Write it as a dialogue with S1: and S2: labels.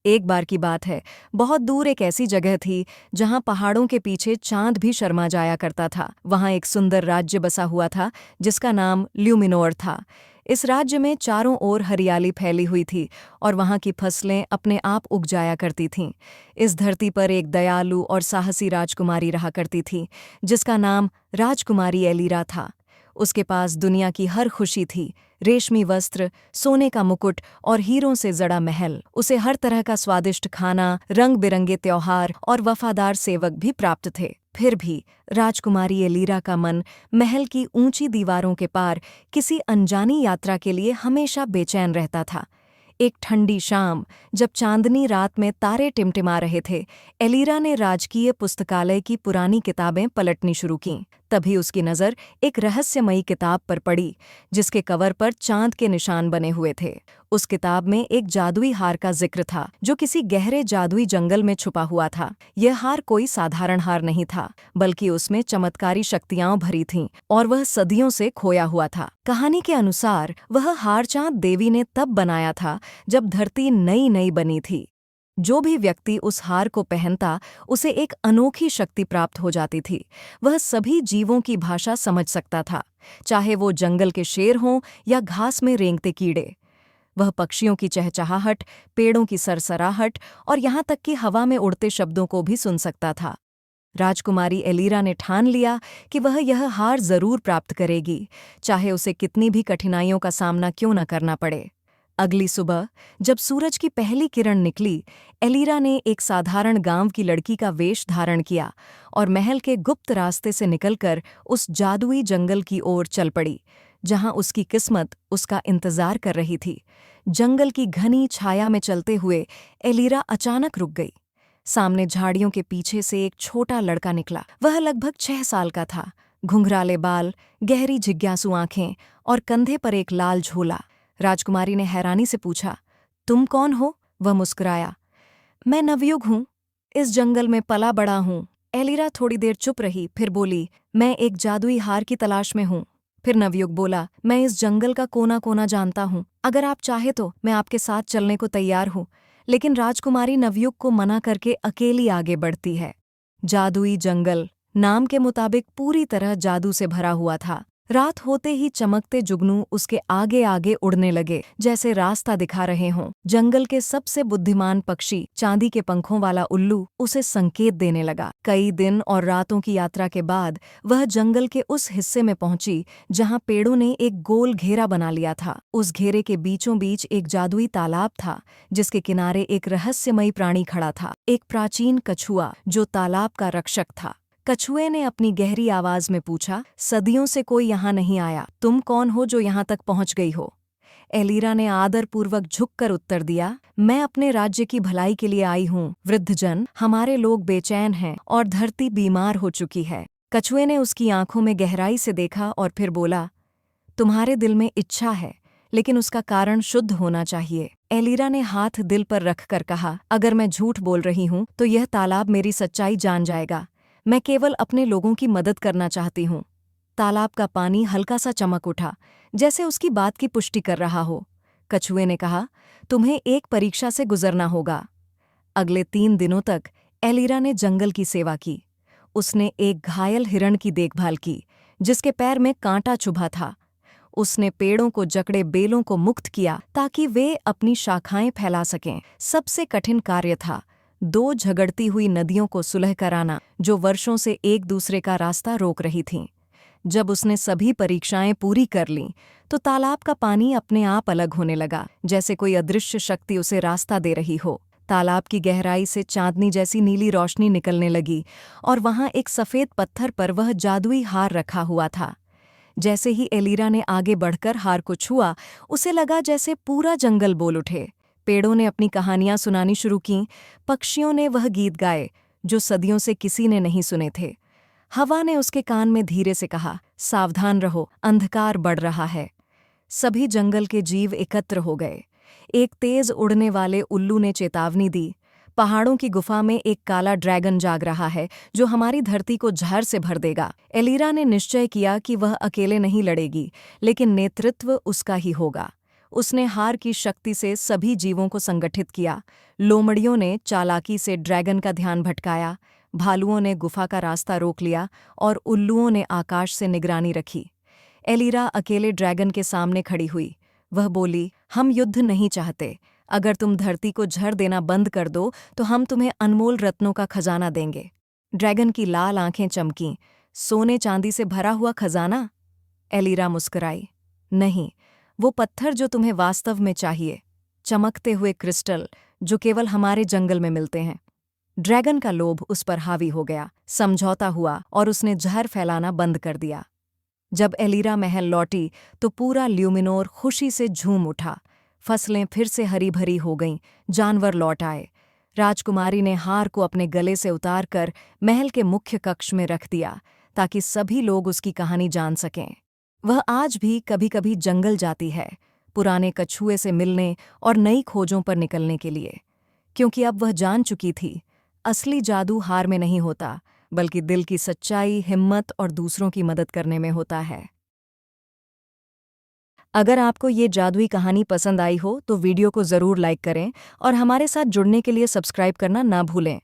S1: एक बार की बात है, बहुत दूर एक ऐसी जगह थी जहां पहाड़ों के पीछे चांद भी शर्मा जाया करता था। वहां एक सुंदर राज्य बसा हुआ था जिसका नाम ल्यूमिनोर था। इस राज्य में चारों ओर हरियाली फैली हुई थी और वहां की फसलें अपने आप उग जाया करती थीं। इस धरती पर एक दयालु और साहसी राजकुमारी रहा करती थी जिसका नाम राजकुमारी एलीरा था। उसके पास दुनिया की हर खुशी थी, रेशमी वस्त्र, सोने का मुकुट और हीरों से जड़ा महल। उसे हर तरह का स्वादिष्ट खाना, रंग बिरंगे त्योहार और वफादार सेवक भी प्राप्त थे। फिर भी राजकुमारी एलीरा का मन महल की ऊंची दीवारों के पार किसी अनजानी यात्रा के लिए हमेशा बेचैन रहता था। एक ठंडी शाम, जब चांदनी रात में तारे टिमटिमा रहे थे, एलीरा ने राजकीय पुस्तकालय की पुरानी किताबें पलटनी शुरू कीं। तभी उसकी नज़र एक रहस्यमयी किताब पर पड़ी जिसके कवर पर चांद के निशान बने हुए थे। उस किताब में एक जादुई हार का जिक्र था जो किसी गहरे जादुई जंगल में छुपा हुआ था। यह हार कोई साधारण हार नहीं था, बल्कि उसमें चमत्कारी शक्तियां भरी थीं और वह सदियों से खोया हुआ था। कहानी के अनुसार वह हार चांद देवी ने तब बनाया था जब धरती नई नई बनी थी। जो भी व्यक्ति उस हार को पहनता उसे एक अनोखी शक्ति प्राप्त हो जाती थी। वह सभी जीवों की भाषा समझ सकता था, चाहे वो जंगल के शेर हों या घास में रेंगते कीड़े। वह पक्षियों की चहचहाहट, पेड़ों की सरसराहट और यहाँ तक कि हवा में उड़ते शब्दों को भी सुन सकता था। राजकुमारी एलीरा ने ठान लिया कि वह यह हार जरूर प्राप्त करेगी, चाहे उसे कितनी भी कठिनाइयों का सामना क्यों न करना पड़े। अगली सुबह, जब सूरज की पहली किरण निकली, एलीरा ने एक साधारण गांव की लड़की का वेश धारण किया और महल के गुप्त रास्ते से निकलकर उस जादुई जंगल की ओर चल पड़ी जहां उसकी किस्मत उसका इंतजार कर रही थी। जंगल की घनी छाया में चलते हुए एलीरा अचानक रुक गई। सामने झाड़ियों के पीछे से एक छोटा लड़का निकला। वह लगभग 6 साल का था, घुंघराले बाल, गहरी जिज्ञासु आंखें और कंधे पर एक लाल झोला। राजकुमारी ने हैरानी से पूछा, तुम कौन हो? वह मुस्कुराया, मैं नवयुग हूँ, इस जंगल में पला बड़ा हूँ। एलीरा थोड़ी देर चुप रही, फिर बोली, मैं एक जादुई हार की तलाश में हूँ। फिर नवयुग बोला, मैं इस जंगल का कोना कोना जानता हूँ, अगर आप चाहे तो मैं आपके साथ चलने को तैयार हूँ। लेकिन राजकुमारी नवयुग को मना करके अकेली आगे बढ़ती है। जादुई जंगल नाम के मुताबिक पूरी तरह जादू से भरा हुआ था। रात होते ही चमकते जुगनू उसके आगे आगे उड़ने लगे, जैसे रास्ता दिखा रहे हों। जंगल के सबसे बुद्धिमान पक्षी, चांदी के पंखों वाला उल्लू, उसे संकेत देने लगा। कई दिन और रातों की यात्रा के बाद वह जंगल के उस हिस्से में पहुंची जहां पेड़ों ने एक गोल घेरा बना लिया था। उस घेरे के बीचों बीच एक जादुई तालाब था जिसके किनारे एक रहस्यमयी प्राणी खड़ा था, एक प्राचीन कछुआ जो तालाब का रक्षक था। कछुए ने अपनी गहरी आवाज में पूछा, सदियों से कोई यहाँ नहीं आया, तुम कौन हो जो यहाँ तक पहुँच गई हो? एलीरा ने आदरपूर्वक झुककर उत्तर दिया, मैं अपने राज्य की भलाई के लिए आई हूँ वृद्धजन, हमारे लोग बेचैन हैं और धरती बीमार हो चुकी है। कछुए ने उसकी आंखों में गहराई से देखा और फिर बोला, तुम्हारे दिल में इच्छा है, लेकिन उसका कारण शुद्ध होना चाहिए। एलीरा ने हाथ दिल पर रखकर कहा, अगर मैं झूठ बोल रही हूँ तो यह तालाब मेरी सच्चाई जान जाएगा। मैं केवल अपने लोगों की मदद करना चाहती हूँ। तालाब का पानी हल्का सा चमक उठा, जैसे उसकी बात की पुष्टि कर रहा हो। कछुए ने कहा, तुम्हें एक परीक्षा से गुजरना होगा। अगले 3 दिनों तक एलीरा ने जंगल की सेवा की। उसने एक घायल हिरण की देखभाल की जिसके पैर में कांटा चुभा था। उसने पेड़ों को जकड़े बेलों को मुक्त किया ताकि वे अपनी शाखाएं फैला सकें। सबसे कठिन कार्य था 2 झगड़ती हुई नदियों को सुलह कराना जो वर्षों से एक दूसरे का रास्ता रोक रही थीं। जब उसने सभी परीक्षाएं पूरी कर लीं तो तालाब का पानी अपने आप अलग होने लगा, जैसे कोई अदृश्य शक्ति उसे रास्ता दे रही हो। तालाब की गहराई से चांदनी जैसी नीली रोशनी निकलने लगी और वहां एक सफेद पत्थर पर वह जादुई हार रखा हुआ था। जैसे ही एलीरा ने आगे बढ़कर हार को छुआ, उसे लगा जैसे पूरा जंगल बोल उठे। पेड़ों ने अपनी कहानियां सुनानी शुरू कीं, पक्षियों ने वह गीत गाए जो सदियों से किसी ने नहीं सुने थे। हवा ने उसके कान में धीरे से कहा, सावधान रहो, अंधकार बढ़ रहा है। सभी जंगल के जीव एकत्र हो गए। एक तेज उड़ने वाले उल्लू ने चेतावनी दी, पहाड़ों की गुफा में एक काला ड्रैगन जाग रहा है जो हमारी धरती को जहर से भर देगा। एलीरा ने निश्चय किया कि वह अकेले नहीं लड़ेगी, लेकिन नेतृत्व उसका ही होगा। उसने हार की शक्ति से सभी जीवों को संगठित किया। लोमड़ियों ने चालाकी से ड्रैगन का ध्यान भटकाया, भालुओं ने गुफा का रास्ता रोक लिया और उल्लुओं ने आकाश से निगरानी रखी। एलिरा अकेले ड्रैगन के सामने खड़ी हुई। वह बोली, हम युद्ध नहीं चाहते। अगर तुम धरती को झड़ देना बंद कर दो तो हम तुम्हें अनमोल रत्नों का खजाना देंगे। ड्रैगन की लाल आंखें चमकीं। सोने चांदी से भरा हुआ खजाना? एलिरा मुस्कुराई। नहीं, वो पत्थर जो तुम्हें वास्तव में चाहिए, चमकते हुए क्रिस्टल जो केवल हमारे जंगल में मिलते हैं। ड्रैगन का लोभ उस पर हावी हो गया, समझौता हुआ और उसने जहर फैलाना बंद कर दिया। जब एलिरा महल लौटी तो पूरा ल्यूमिनोर खुशी से झूम उठा। फसलें फिर से हरी भरी हो गईं, जानवर लौट आए। राजकुमारी ने हार को अपने गले से उतारकर महल के मुख्य कक्ष में रख दिया ताकि सभी लोग उसकी कहानी जान सकें। वह आज भी कभी-कभी जंगल जाती है, पुराने कछुए से मिलने और नई खोजों पर निकलने के लिए, क्योंकि अब वह जान चुकी थी, असली जादू हार में नहीं होता, बल्कि दिल की सच्चाई, हिम्मत और दूसरों की मदद करने में होता है। अगर आपको ये जादुई कहानी पसंद आई हो तो वीडियो को ज़रूर लाइक करें और हमारे साथ जुड़ने के लिए सब्सक्राइब करना ना भूलें।